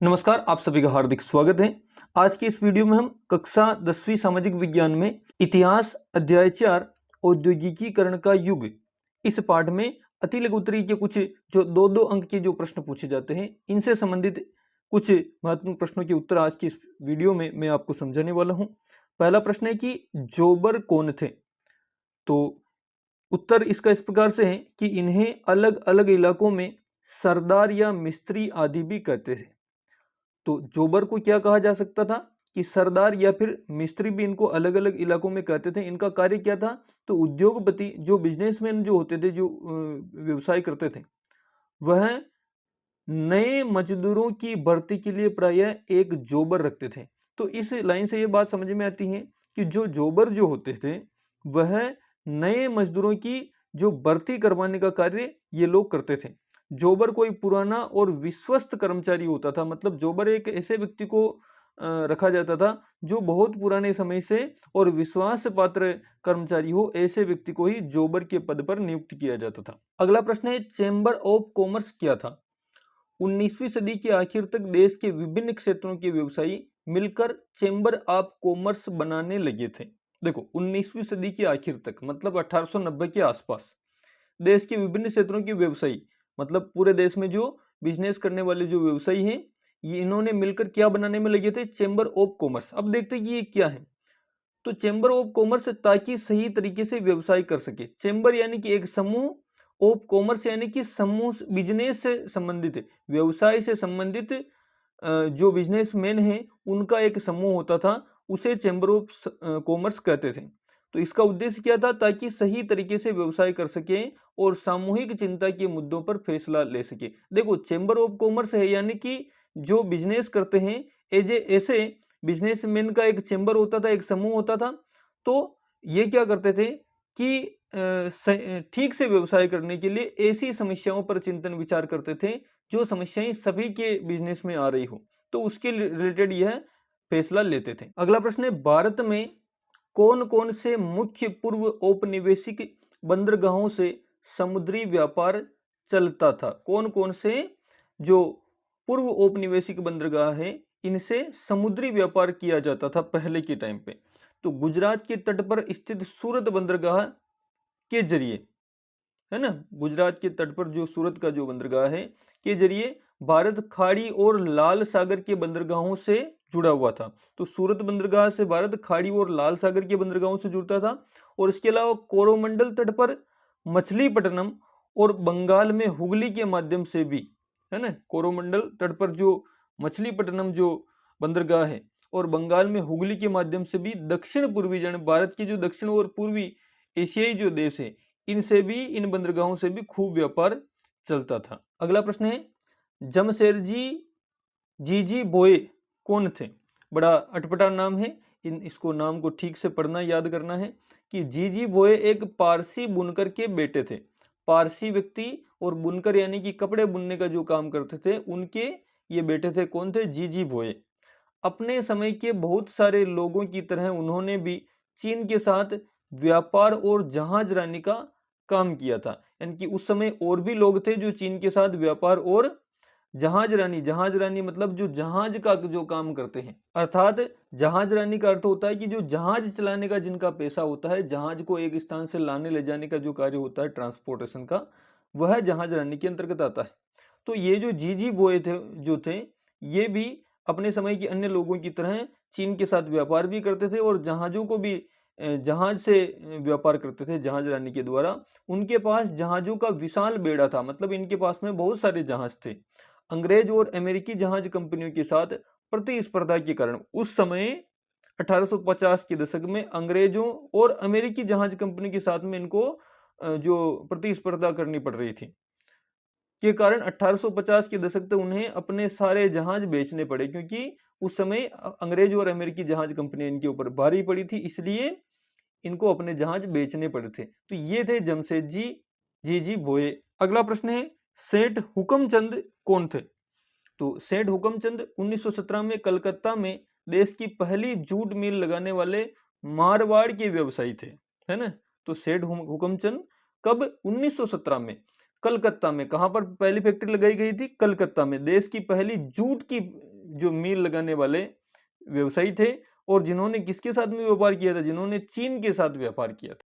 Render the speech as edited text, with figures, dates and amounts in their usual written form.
नमस्कार, आप सभी का हार्दिक स्वागत है। आज की इस वीडियो में हम कक्षा 10वीं सामाजिक विज्ञान में इतिहास अध्याय 4 औद्योगिकीकरण का युग, इस पाठ में अति लघु उत्तरीय के कुछ जो दो अंक के जो प्रश्न पूछे जाते हैं, इनसे संबंधित कुछ महत्वपूर्ण प्रश्नों के उत्तर आज की इस वीडियो में मैं आपको समझाने वाला हूँ। पहला प्रश्न है कि जोबर कौन थे? तो उत्तर इसका इस प्रकार से है कि इन्हें अलग अलग इलाकों में सरदार या मिस्त्री आदि भी कहते थे। तो जोबर को क्या कहा जा सकता था कि सरदार या फिर मिस्त्री भी इनको अलग अलग इलाकों में कहते थे। इनका कार्य क्या था? तो उद्योगपति जो बिजनेसमैन जो होते थे, जो व्यवसाय करते थे, वह नए मजदूरों की भर्ती के लिए प्रायः एक जोबर रखते थे। तो इस लाइन से ये बात समझ में आती है कि जो जोबर जो होते थे, वह नए मजदूरों की जो भर्ती करवाने का कार्य ये लोग करते थे। जोबर कोई पुराना और विश्वस्त कर्मचारी होता था। मतलब जोबर एक ऐसे व्यक्ति को रखा जाता था जो बहुत पुराने समय से और विश्वास पात्र कर्मचारी हो, ऐसे व्यक्ति को ही जोबर के पद पर नियुक्त किया जाता था। अगला प्रश्न है, चेंबर ऑफ कॉमर्स क्या था? 19वीं सदी के आखिर तक देश के विभिन्न क्षेत्रों के व्यवसायी मिलकर चेंबर ऑफ कॉमर्स बनाने लगे थे। देखो, 19वीं सदी के आखिर तक मतलब 1890 के आसपास देश के विभिन्न क्षेत्रों के व्यवसायी, मतलब पूरे देश में जो बिजनेस करने वाले जो व्यवसायी हैं, ये इन्होंने मिलकर क्या बनाने में लगे थे? Chamber of commerce. अब देखते हैं कि ये क्या है। तो चेंबर ऑफ कॉमर्स ताकि सही तरीके से व्यवसाय कर सके। चेंबर यानी कि एक समूह, ऑफ कॉमर्स यानी कि समूह, बिजनेस से संबंधित, व्यवसाय से संबंधित जो बिजनेसमैन हैं उनका एक समूह होता था, उसे चेंबर ऑफ कॉमर्स कहते थे। तो इसका उद्देश्य क्या था? ताकि सही तरीके से व्यवसाय कर सके और सामूहिक चिंता के मुद्दों पर फैसला ले सके। देखो, चेंबर ऑफ कॉमर्स है यानी कि जो बिजनेस करते हैं, ऐसे बिजनेसमैन का एक चेंबर होता था, एक समूह होता था। तो ये क्या करते थे कि ठीक से व्यवसाय करने के लिए ऐसी समस्याओं पर चिंतन विचार करते थे जो समस्याएं सभी के बिजनेस में आ रही हो, तो उसके रिलेटेड यह फैसला लेते थे। अगला प्रश्न है, भारत में कौन कौन से मुख्य पूर्व औपनिवेशिक बंदरगाहों से समुद्री व्यापार चलता था? कौन कौन से जो पूर्व औपनिवेशिक बंदरगाह है, इनसे समुद्री व्यापार किया जाता था पहले के टाइम पे? तो गुजरात के तट पर स्थित सूरत बंदरगाह के जरिए, है ना, गुजरात के तट पर जो सूरत का जो बंदरगाह है के जरिए भारत खाड़ी और लाल सागर के बंदरगाहों से जुड़ा हुआ था। तो सूरत बंदरगाह से भारत खाड़ी और लाल सागर के बंदरगाहों से जुड़ता था। और इसके अलावा कोरोमंडल तट पर मछलीपट्टनम और बंगाल में हुगली के माध्यम से भी, है ना, कोरोमंडल तट पर जो मछलीपट्टनम जो बंदरगाह है और बंगाल में हुगली के माध्यम से भी दक्षिण पूर्वी जन भारत के जो दक्षिण और पूर्वी एशियाई जो देश है, इनसे भी, इन बंदरगाहों से भी खूब व्यापार चलता था। अगला प्रश्न है, जमशेदजी जीजी बोये कौन थे? बड़ा अटपटा नाम है, इसको नाम को ठीक से पढ़ना, याद करना है कि जीजी बोये एक पारसी बुनकर के बेटे थे। पारसी व्यक्ति और बुनकर यानी कि कपड़े बुनने का जो काम करते थे, उनके ये बेटे थे। कौन थे? जीजी बोये। अपने समय के बहुत सारे लोगों की तरह उन्होंने भी चीन के साथ व्यापार और जहाजरानी का काम किया था। यानी कि उस समय और भी लोग थे जो चीन के साथ व्यापार और जहाजरानी मतलब जो जहाज का जो काम करते हैं, अर्थात जहाजरानी का अर्थ होता है कि जो जहाज चलाने का जिनका पेशा होता है, जहाज को एक स्थान से लाने ले जाने का जो कार्य होता है ट्रांसपोर्टेशन का, वह जहाजरानी के अंतर्गत आता है। तो ये जो जीजी बोये थे, ये भी अपने समय के अन्य लोगों की तरह चीन के साथ व्यापार भी करते थे और जहाजों को भी जहाज से व्यापार करते थे, जहाजरानी के द्वारा। उनके पास जहाजों का विशाल बेड़ा था, मतलब इनके पास में बहुत सारे जहाज थे। अंग्रेज और अमेरिकी जहाज कंपनियों के साथ प्रतिस्पर्धा के कारण उस समय 1850 के दशक में अंग्रेजों और अमेरिकी जहाज कंपनी के साथ में इनको जो प्रतिस्पर्धा करनी पड़ रही थी के कारण 1850 के दशक तक उन्हें अपने सारे जहाज बेचने पड़े, क्योंकि उस समय अंग्रेज और अमेरिकी जहाज कंपनी इनके ऊपर भारी पड़ी थी, इसलिए इनको अपने जहाज बेचने पड़े थे। तो ये थे जमशेदजी जीजी बोये। अगला प्रश्न है, सेठ हुकमचंद कौन थे? तो सेठ हुकमचंद 1917 में कलकत्ता में देश की पहली जूट मिल लगाने वाले मारवाड़ के व्यवसायी थे, है ना। तो सेठ हुकमचंद कब? 1917 में कलकत्ता में। कहां पर पहली फैक्ट्री लगाई गई थी? कलकत्ता में। देश की पहली जूट की जो मील लगाने वाले व्यवसायी थे और जिन्होंने किसके साथ में व्यापार किया था, जिन्होंने चीन के साथ व्यापार किया था।